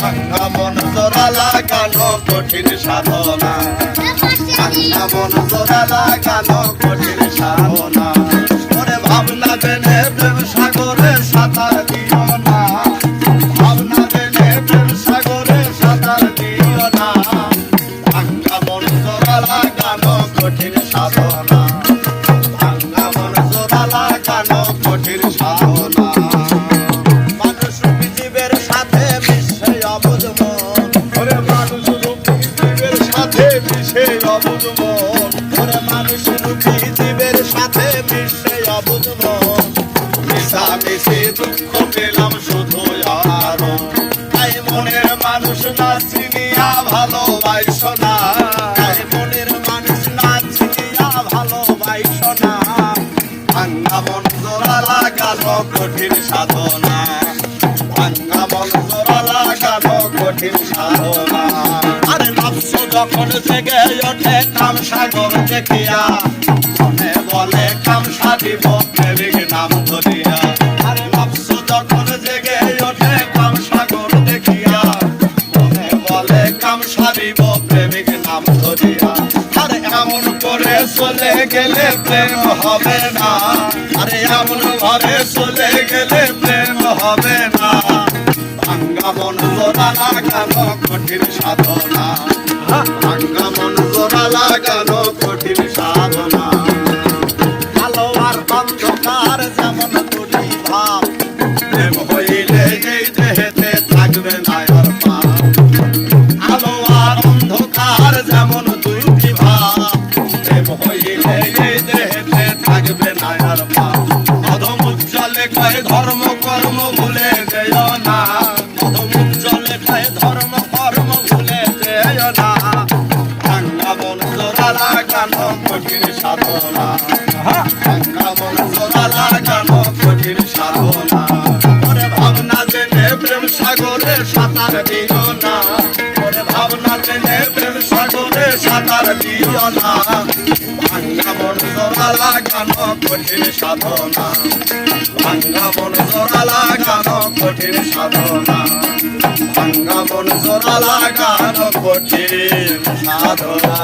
ভাঙা মন জোড়া লাগানো কঠিন সাধনা, ভাঙা মন জোড়া লাগানো কঠিন সাধনা। ওরে ভাবনা জেনে প্রেম সাগরে সাঁতার দিও না, ভাবনা জেনে প্রেম সাগরে সাঁতার দিও না। ভাঙা মন জোড়া লাগানো কঠিন সাধনা, ভাঙা মন জোড়া লাগানো কঠিন সাধনা। মানুষ রূপী জীবের সাথে মিশে অবুঝ মন, ওরে মানুষ রূপী জীবের সাথে মিশে অবুঝ মন, ওরে মানুষ রূপী জীবের সাথে মিশে অবুঝ মন। মিশামিশি দুঃখ পেলাম শুধু আরো, তাই মনের মানুষ না চিনিয়া ভালোবাসো না, তাই মনের মানুষ না চিনিয়া ভালোবাসো না। ভাঙা মন জোড়া লাগানো কঠিন সাধনা, ভাঙা মন জোড়া লাগানো কঠিন সাধনা। আরে নফস যখন জেগে ওঠে কাম সাগর দেখিয়া, মনে বলে কাম সাধিব প্রেমিক নাম ধরিয়া। আরে নফস যখন জেগে ওঠে কাম সাগর দেখিয়া, মনে বলে কাম সাধিব প্রেমিক নাম ধরিয়া। আরে এমন করে চলে গেলে প্রেম হবে না, আরে এমন ভাবে চলে গেলে প্রেম হবে না। ভাঙা মন জোড়া লাগানো কঠিন সাধনা, ভাঙা মন জোড়া লাগানো কঠিন সাধনা। আলো আর অন্ধকার যেমন দুটি ভাব, প্রেম হইলে এই দেহেতে থাকবে না আর পাপ। আলো আর অন্ধকার যেমন দুটি ভাব, প্রেম হইলে এই দেহেতে থাকবে না আর পাপ। অধম উজ্জ্বলে কয় ধর্ম কর্ম ভুলে যেও না, অধম উজ্জ্বলে কয় ধর্ম কর্ম ভুলে যেও না। ভাঙা মন জোড়া লাগানো কঠিন সাধনা, ভাঙা মন জোড়া লাগানো কঠিন সাধনা। ওরে ভাবনা জেনে প্রেম সাগরে সাঁতার দিও না, ওরে ভাবনা জেনে প্রেম সাগরে সাঁতার দিও না। ভাঙা মন জোড়া লাগানো কঠিন সাধনা, ভাঙা মন জোড়া লাগানো কঠিন সাধনা, ভাঙা মন জোড়া লাগানো কঠিন সাধনা।